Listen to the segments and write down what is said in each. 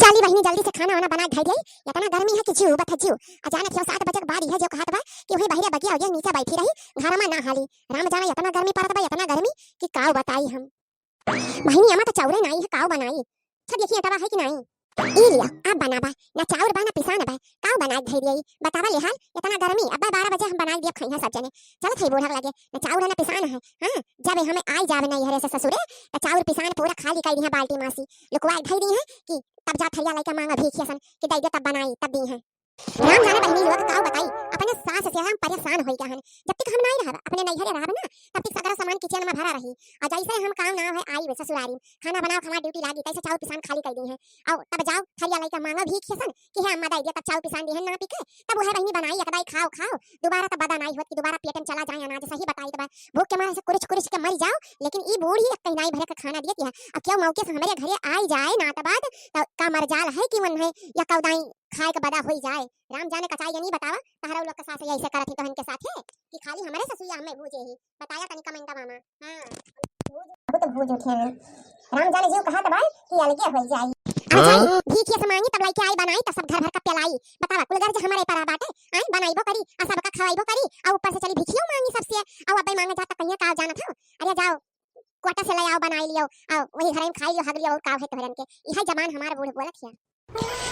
चाली बहिनी जल्दी से खाना वाना बना धई दई। इतना गर्मी है कि जीव बत जीव। अचानक 7 बजे के बाद यह जो कहत बा कि वही बहिरे बगिया हो नीचे बैठी रही घर में ना हाली। राम जाने इतना गर्मी पड़त बा, इतना गर्मी कि काव बताई हम। बहिनी अमा तो चाउरे नहीं है, काव बनाई। सब देखिए अटवा है कि नहीं। ई लिया अब बनाबा ना चाउर बा ना पिसान बा, काव बनाई धई दई। बतावा ले हाल इतना गर्मी। अब 12 बजे हम बनाई दिए खइया सब जने। चल थई बोढ़ लगे ना चाउर है ना पिसान है। हां जब हमें आई जावे नहीं हरे से ससुरे तो चाउर पिसान पूरा खाली कर दी है बाल्टी मासी लुकवाई धई दी है कि तब जा थैया लेके मांगा भीखियसन कि दई दे तब बनाई तब दी है। राम जाने बहिनी लोग काव बताई अपने सास से हम परेशान होई गहन। जब तक हम नहीं रहब अपने नैहरे रहब ना तब तक सारा सामान किचन में भरा रही। और जैसे हम काम ना है आई ससुरारी खाना बनाओ हमारी ड्यूटी लागी तैसे चाउर पिसान खाली कर दी है। और तब जाओ थैया लेके मांगा भीखियसन कि है अम्मा दई दे तब चाउर पिसान दी है ना पीके तब वह बहिनी बनाई एकदाई खाओ खाओ दोबारा तब बदा नहीं होत कि दोबारा पेट में चला जाए अनाज। सही बताई तब भूख के मारे से कुछ कुछ के मर जाओ। लेकिन ई बूढ़ी एक कहीं नहीं भरे का खाना देती है। अब क्या मौके से हमारे घरे आई जाए ना तब बाद का मरजाल है कि मन है या कौदाई खाए के बदा होई जाए। राम जाने कचाई नहीं बतावा तहरा लोग के साथ ऐसे करत ही तहन के साथ है कि खाली हमारे ससुया हमें भूजे ही बताया तनिका मंडा मामा। हां तो भूज उठे हैं। राम जाने जीव कहा दबाई कि अलगे होई जाई। अच्छा भीखिया से मांगी तब लेके आई बनाई तब सब घर भर का पिलाई। बतावा कुल घर जे हमारे पर बाटे आई बनाईबो करी आ सब का खवाईबो करी और ऊपर से चली भीखियो मांगी सबसे और अबे मांगे जाता कहिया का जाना था। अरे जाओ कोटा से ले आओ बनाई लियो और वही घर में खाई लियो हग लियो और का है तोहरन के यही जबान हमार बूढ़ बोलत है।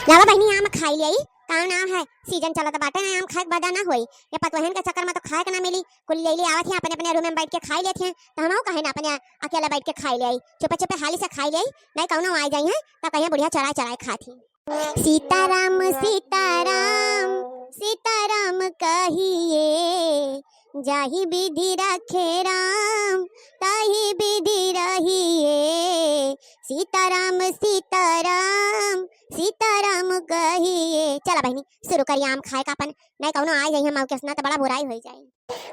लावा बहिनी आम खाई लिया का नाम है सीजन चलत बाटे ना आम खाए बदा ना होई। ये पतवहन के चक्कर में तो खाए के ना मिली कुल ले ले आवत है अपने अपने रूम में बैठ के खाई लेते हैं। तो हम कहे ना अपने अकेले बैठ के खाई ले चुपे चुपे हाली से खाई ले नहीं कौनो आ जाई है तो कहिया बुढ़िया चढ़ा चढ़ाए खाती। सीताराम सीताराम सीताराम कहिए जाहि विधि रखे राम ताहि विधि रहिए। सीताराम सीताराम सीताराम कहिए। चला बहनी शुरू करिए आम खाए का अपन नहीं कौनो आ जाई हम मौके से ना तो बड़ा बुराई हो जाए।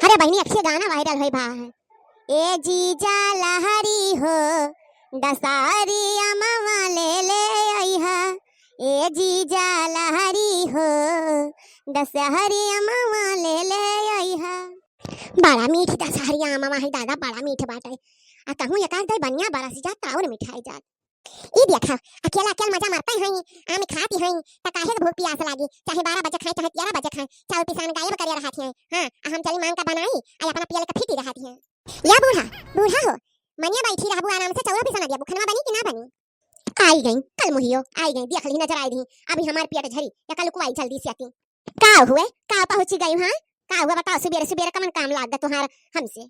अरे बहनी अक्षय गाना वायरल होई बा ए जीजा लहरी हो दसारी अमवा ले आई हा। ए जीजा लहरी हो दशहरी अमवा ले आई हा। बड़ा मीठ दशहरी अमवा है दादा बड़ा मीठ बाटे। आ कहूं एकाध दई बनिया बरस जात और मिठाई जात। ई देखा अकेला अकेला मजा मारते हैं आम खाती हैं त काहे के भूख प्यास लागी चाहे 12 बजे खाए चाहे 13 बजे खाए चाउर पिसान गायब कर रहा थी। हां हम चली मांग का बनाई आ अपना पियल का फीटी रहा थी। या बूढ़ा बूढ़ा हो मनिया बैठी रहबू आराम से चाउर पिसान दिया बुखनवा बनी कि ना बनी। आई गई कल मुहियो आई गई देख ली नजर आई थी अभी हमार पेट झरी या कल को आई जल्दी से आती का हुए का पहुंची गई। हां का हुआ बताओ सुबेरे सुबेरे कमन काम लाग दा तुम्हार हमसे।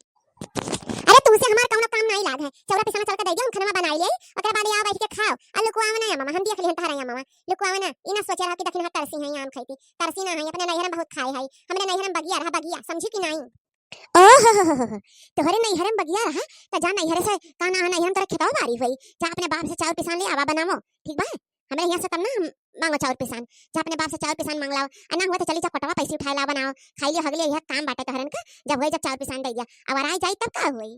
अरे तुमसे हमार कौनो काम नहीं लाग है चौरा पिसाना चल के दे दे हम खाना बनाई ले ओकर बाद आओ बैठ के खाओ। आ लुकवावा ना मामा हम देख ली तारा या मामा लुकवावा ना इना सोचे रहा कि दखिन हाथ तरसी है आम खाईती तरसी ना है अपने नैहर में बहुत खाए है हमरे नैहर में बगिया रहा बगिया समझी कि नहीं। ओह तोहरे नैहर में बगिया रहा त जा नैहर से का ना नैहर तेरे खेतवा बारी हुई जा अपने बाप से चाउर पिसान ले आवा बनावो ठीक बा। हमरे यहां से तब ना मांगो चाउर पिसान जा अपने बाप से चाउर पिसान मांग लाओ अन्ना हुआ तो चली जा पटवा पैसे उठा ला बनाओ खाई लियो हगले यह काम बाटे तोहरन का जब होई जब चाउर पिसान दे दिया अब आ जाई तब का होई।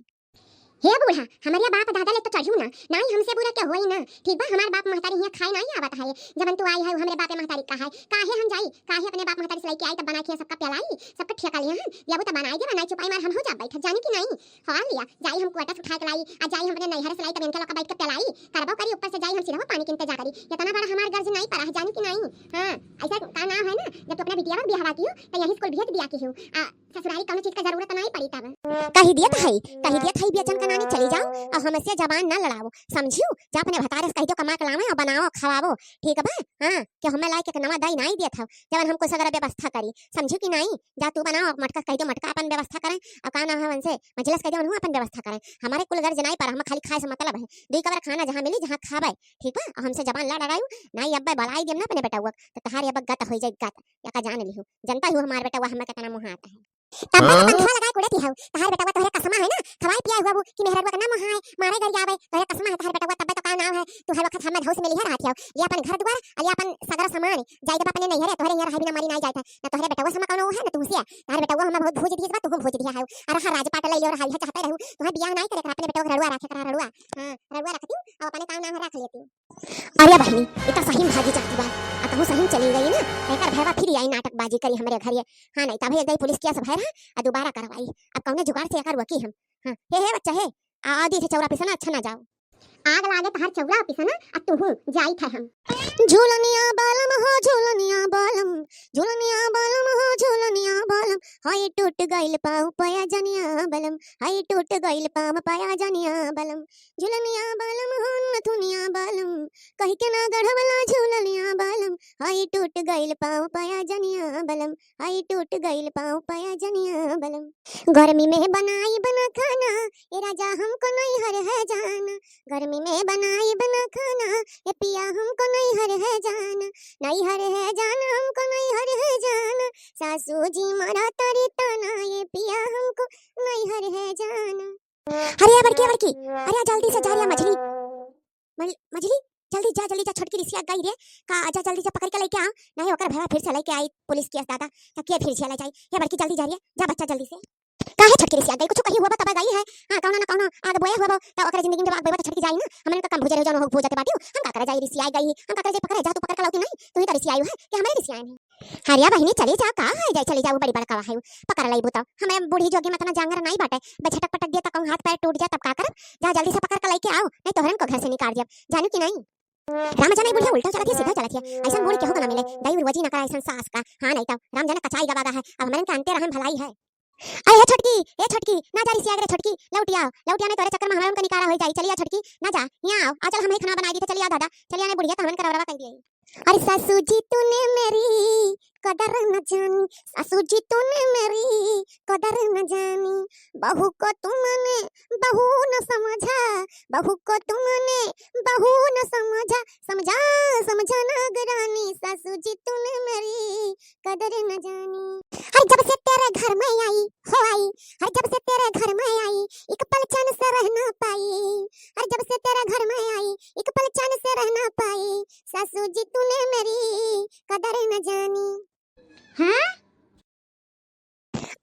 हे बूढ़ा हमारे बाप दादा ले तो चढ़ू ना नहीं हमसे बुरा क्या होई ना ठीक बा। हमारे बाप महतारी यहाँ खाए नहीं आवत है जब तू आई है हमरे बाप महतारी का है काहे हम जाई काहे अपने बाप महतारी से लेके आई तब बना के सबका पिलाई सबका ठेका लिया या वो तो बनाई दे बनाई चुपाई मार हम हो जा बैठ जाने की नहीं खवा लिया जाई हम क्वार्टर उठा के लाई आ जाई हम अपने नैहर से लाई तब इनका लोग बैठ के पिलाई करबो करी ऊपर से जाई हम सीधा पानी किनते जा करी इतना बड़ा हमार गर्ज नहीं पड़ा जाने की नहीं। हां ऐसा का ना है ना जब तू अपना बिटिया का बियाह की हो तो यही स्कूल भेज दिया की हो ससुराली कोनो चीज का जरूरत नहीं पड़ी तब कही दिया है बेचन का नानी चली जाओ और हमसे जबान ना लड़ाओ समझियो जा अपने भतारे से कह दो कमा के लावे और बनाओ खवाओ ठीक बा। हां कि हमें लाई के नवा दई नहीं दिया था जब हमको सगर व्यवस्था करी समझियो कि नहीं जा तू बनाओ मटका कह दो मटका अपन व्यवस्था करें और का ना है से मजलिस कह दो हम अपन व्यवस्था करें हमारे कुल घर जनाई पर हम खाली खाए से मतलब है दुई कबर खाना जहां मिली जहां खावे ठीक बा। और हमसे जबान लड़ लड़ाई नहीं अब बलाई देम ना अपने बेटा हुआ तो तहारी अब गत हो जाए गत या का जान लियो जनता हूं हमारे बेटा हुआ हमें कितना मुंह आता है तब मैं पंखा लगा कुड़ती हूं तहार बेटा हुआ तोहरे कसमा है ना खवाई पिया हुआ वो कि मेहरवा का नाम है मारे घर जावे तोहरे कसमा है तहार बेटा हुआ तब तो का नाम है तू हर वक्त हमें धौस में लिया रहती हो ये अपन घर द्वार और ये अपन सगरा सामान जाई दे अपने नहीं है तोहरे यहाँ रही बिना मरी नहीं जाता ना तोहरे बेटा हुआ समा कौन है ना तू से तहार बेटा हुआ हमें बहुत भूज दिया तू भूज दिया है और हर राजपाट ले लियो हाल चाहते रहू तोहरे बियाह नहीं करे अपने बेटा को रड़ुआ रखे करा रड़ुआ। हां रड़ुआ रखती और अपने काम नाम रख लेती। अरे बहनी इतना सही भागी जाती बा आ कहूं सही चली गई ना एकर भैवा फिर आई नाटकबाजी करी हमरे घर ये। हां नहीं तब एक पुलिस केस भर आ दोबारा करवाई अब कौने जुगाड़ से एकर वकी हम। हां हे बच्चा हे आदि थे चौरा पिसना अच्छा ना जाओ आग लागे तहार चौला पिसना आ तू जाई थे हम झूलनिया बालम हो झूलनिया बालम हो झूलनिया बालम हाय टूट गइल पाँव पाया जनिया बलम हाय टूट गइल पाँव पाया जनिया बलम झूलनिया बालम हो नथुनिया बालम कहि के ना गढ़वला झूलनिया बालम हाय टूट गइल पाँव पाया जनिया बलम हाय टूट गइल पाँव पाया जनिया बलम गर्मी में बनाई बना खाना ये राजा हमको नहीं हर है जाना गर्मी में बनाई बना खाना ये पिया हमको नहीं हर है जाना नहीं हर है जाना हमको नहीं हर है जाना सासू जी मारा तारी ताना ये पिया हमको नहीं हर है जाना अरे बड़की अरे जल्दी से जा रे मछली मछली जल्दी जा छोटकी रिसिया गई रे का आजा जल्दी से पकड़ के लेके आ नहीं ओकर भरा फिर से लेके आई पुलिस केस दादा तब के फिर चला जाई ये बड़की जल्दी जा रे जा बच्चा जल्दी से काहे छटकी रिसिया गई कुछ कही हुआ तब गई है हां कौन ना कौन आग बोया हुआ त ओकर जिंदगी में जब आग बोया त छटकी जाई ना हमने का काम भुजे रह जानो हो भुजते बाटियो हम का करे जाई रिसिया गई हम का करे जाई पकड़े जा तू पकड़ के लाउती नहीं तू ही त रिसिया आई है कि हमारे रिसिया नहीं हरिया बहिनी चली जा का है जाई चली जाऊ बड़ी बड़का है पकड़ लई बुता हमें बूढ़ी जोगी में तना जांगर नहीं बाटे बछटक पटक दिया त कहूं हाथ पैर टूट जा तब का करब जा जल्दी से पकड़ के लेके आओ नहीं तोहरन को घर से निकाल जब जानू कि नहीं राम जाने बुढ़िया उल्टा चलती सीधा चलती है ऐसा बूढ़ी केहू को ना मिले दई वजी ना करा ऐसा सास का हां नहीं तो राम जाने कचाई गवागा है अब हमन के अंते रहन भलाई है अरे ए छोटकी ना जा रिसिया रे छोटकी लौटिया ने तोरे चक्कर में हमरा उनका निकाला हो जाई चलिया छोटकी ना जा यहां आओ आ चल हम खाना बना दी थे चलिया दादा चलिया ने बुढ़िया तहन करवरवा कह दिए अरे सासू जी तूने मेरी कदर न जानी सासू जी तूने मेरी कदर न जानी बहू को तुमने बहू न समझा बहू को तुमने बहू न समझा ना गरानी सासू जी तूने मेरी कदर न जानी हर जब से तेरे घर में आई हर जब से तेरे घर में आई एक पल चैन से रह ना पाई हर जब से तेरे घर में आई एक पल चैन से रह ना पाई सासू जी तूने मेरी कदर न जानी हैं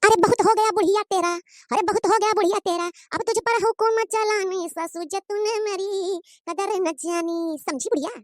अरे बहुत हो गया बुढ़िया तेरा अरे बहुत हो गया बुढ़िया तेरा अब तुझ पर हुक्म चलानी सासू जी तूने मेरी कदर न जानी समझी बुढ़िया।